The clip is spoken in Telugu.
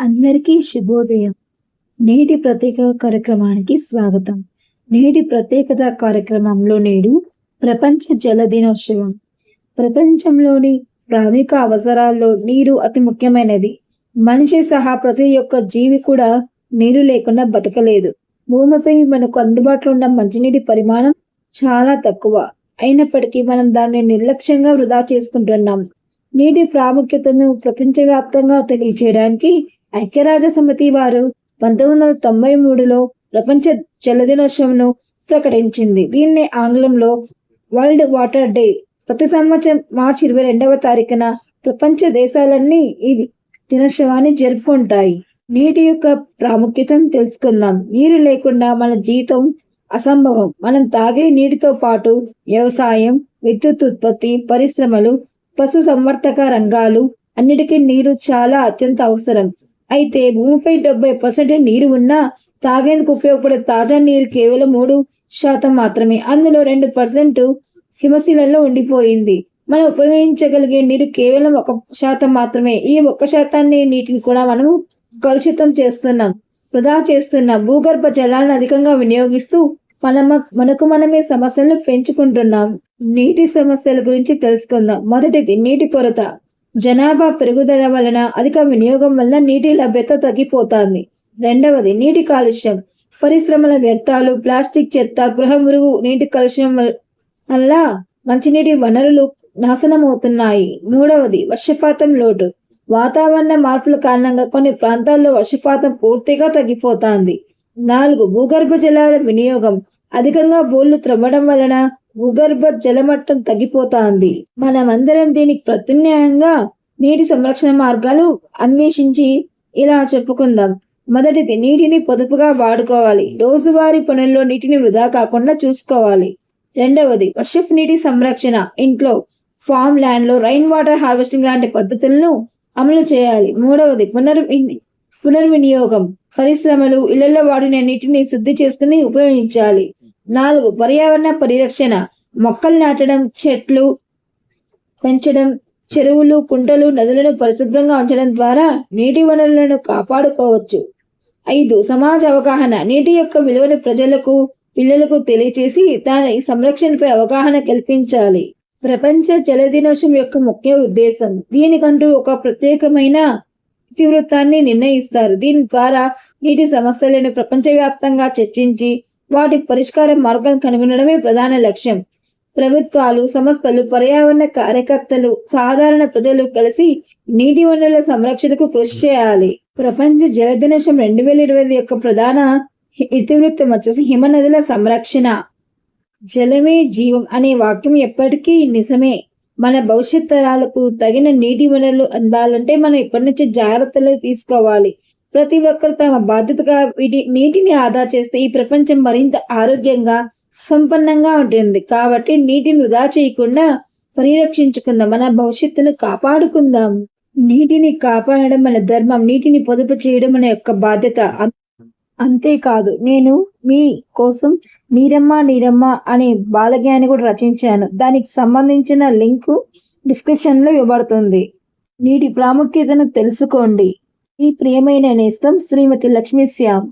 అందరికీ శుభోదయం. నేటి ప్రత్యేక కార్యక్రమానికి స్వాగతం. నేటి ప్రత్యేకత కార్యక్రమంలో నేడు ప్రపంచ జల దినోత్సవం. ప్రపంచంలోని ప్రాథమిక అవసరాల్లో నీరు అతి ముఖ్యమైనది. మనిషి సహా ప్రతి ఒక్క జీవి కూడా నీరు లేకుండా బతకలేదు. భూమిపై మనకు అందుబాటులో ఉన్న మంచినీటి పరిమాణం చాలా తక్కువ. అయినప్పటికీ మనం దాన్ని నిర్లక్ష్యంగా వృధా చేసుకుంటున్నాం. నీటి ప్రాముఖ్యతను ప్రపంచవ్యాప్తంగా తెలియజేయడానికి ఐక్యరాజ్య సమితి వారు 1993లో ప్రపంచ జల దినోత్సవంను ప్రకటించింది. దీన్ని ఆంగ్లంలో వరల్డ్ వాటర్ డే. ప్రతి సంవత్సరం మార్చి 22వ తారీఖున ప్రపంచ దేశాలన్నీ ఈ దినోత్సవాన్ని జరుపుకుంటాయి. నీటి యొక్క ప్రాముఖ్యతను తెలుసుకుందాం. నీరు లేకుండా మన జీవితం అసంభవం. మనం తాగే నీటితో పాటు వ్యవసాయం, విద్యుత్ ఉత్పత్తి, పరిశ్రమలు, పశు సంవర్ధక రంగాలు అన్నిటికీ నీరు చాలా అత్యంత అవసరం. అయితే భూమిపై 70% నీరు ఉన్నా తాగేందుకు ఉపయోగపడే తాజా నీరు కేవలం 3% మాత్రమే. అందులో 2% హిమశిలలో ఉండిపోయింది. మనం ఉపయోగించగలిగే నీరు కేవలం 1% మాత్రమే. ఈ 1% నీటిని కూడా మనము కలుషితం చేస్తున్నాం, వృధా చేస్తున్నాం. భూగర్భ జలాలను అధికంగా వినియోగిస్తూ మనకు మనమే సమస్యలను పెంచుకుంటున్నాం. నీటి సమస్యల గురించి తెలుసుకుందాం. మొదటిది నీటి కొరత. జనాభా పెరుగుదల వలన అధిక వినియోగం వలన నీటి లభ్యత తగ్గిపోతుంది. రెండవది నీటి కాలుష్యం. పరిశ్రమల వ్యర్థాలు, ప్లాస్టిక్ చెత్త, గృహ మురుగు నీటి కాలుష్యం వల్ల మంచినీటి వనరులు నాశనమవుతున్నాయి. మూడవది వర్షపాతం లోటు. వాతావరణ మార్పుల కారణంగా కొన్ని ప్రాంతాల్లో వర్షపాతం పూర్తిగా తగ్గిపోతుంది. 4 భూగర్భ జలాల వినియోగం. అధికంగా బోర్లు త్రవ్వడం వలన భూగర్భ జలమట్టం తగ్గిపోతుంది. మనమందరం దీనికి ప్రత్యామ్నాయంగా నీటి సంరక్షణ మార్గాలు అన్వేషించి ఇలా చెప్పుకుందాం. మొదటిది నీటిని పొదుపుగా వాడుకోవాలి. రోజువారీ పనుల్లో నీటిని వృధా కాకుండా చూసుకోవాలి. రెండవది వర్షపు నీటి సంరక్షణ. ఇంట్లో, ఫామ్ ల్యాండ్ లో రైన్ వాటర్ హార్వెస్టింగ్ లాంటి పద్ధతులను అమలు చేయాలి. మూడవది పునర్వినియోగం. పరిశ్రమలు, ఇళ్లలో వాడిన నీటిని శుద్ధి చేసుకుని ఉపయోగించాలి. 4 పర్యావరణ పరిరక్షణ. మొక్కలు నాటడం, చెట్లు పెంచడం, చెరువులు, కుంటలు, నదులను పరిశుభ్రంగా ఉంచడం ద్వారా నీటి వనరులను కాపాడుకోవచ్చు. 5 సమాజ అవగాహన. నీటి యొక్క విలువను ప్రజలకు, పిల్లలకు తెలియచేసి దాని సంరక్షణపై అవగాహన కల్పించాలి. ప్రపంచ జల దినోత్సవం యొక్క ముఖ్య ఉద్దేశం. దీనికంటూ ఒక ప్రత్యేకమైన ఇతివృత్తాన్ని నిర్ణయిస్తారు. దీని ద్వారా నీటి సమస్యలను ప్రపంచవ్యాప్తంగా చర్చించి వాటి పరిష్కార మార్గాలను కనుగొనడమే ప్రధాన లక్ష్యం. ప్రభుత్వాలు, సంస్థలు, పర్యావరణ కార్యకర్తలు, సాధారణ ప్రజలు కలిసి నీటి వనరుల సంరక్షణకు కృషి చేయాలి. ప్రపంచ జల దినోత్సవం 2020 యొక్క ప్రధాన ఇతివృత్తం వచ్చేసి హిమనదుల సంరక్షణ. జలమే జీవం అనే వాక్యం ఎప్పటికీ నిజమే. మన భవిష్యత్ తరాలకు తగిన నీటి వనరులు అందాలంటే మనం ఇప్పటి నుంచి జాగ్రత్తలు తీసుకోవాలి. ప్రతి ఒక్కరు తమ బాధ్యతగా నీటిని ఆదా చేస్తే ఈ ప్రపంచం మరింత ఆరోగ్యంగా, సంపన్నంగా ఉంటుంది. కాబట్టి నీటిని వృధా చేయకుండా పరిరక్షించుకుందాం, మన భవిష్యత్తును కాపాడుకుందాం. నీటిని కాపాడడం మన ధర్మం. నీటిని పొదుపు చేయడం మన యొక్క బాధ్యత. అంతేకాదు, నేను మీ కోసం నీరమ్మ అనే బాలజ్ఞాని కూడా రచించాను. దానికి సంబంధించిన లింకు డిస్క్రిప్షన్ లో ఇవ్వబడుతుంది. నీటి ప్రాముఖ్యతను తెలుసుకోండి. ఈ ప్రియమైన నేస్తం శ్రీమతి లక్ష్మీ శ్యామ్.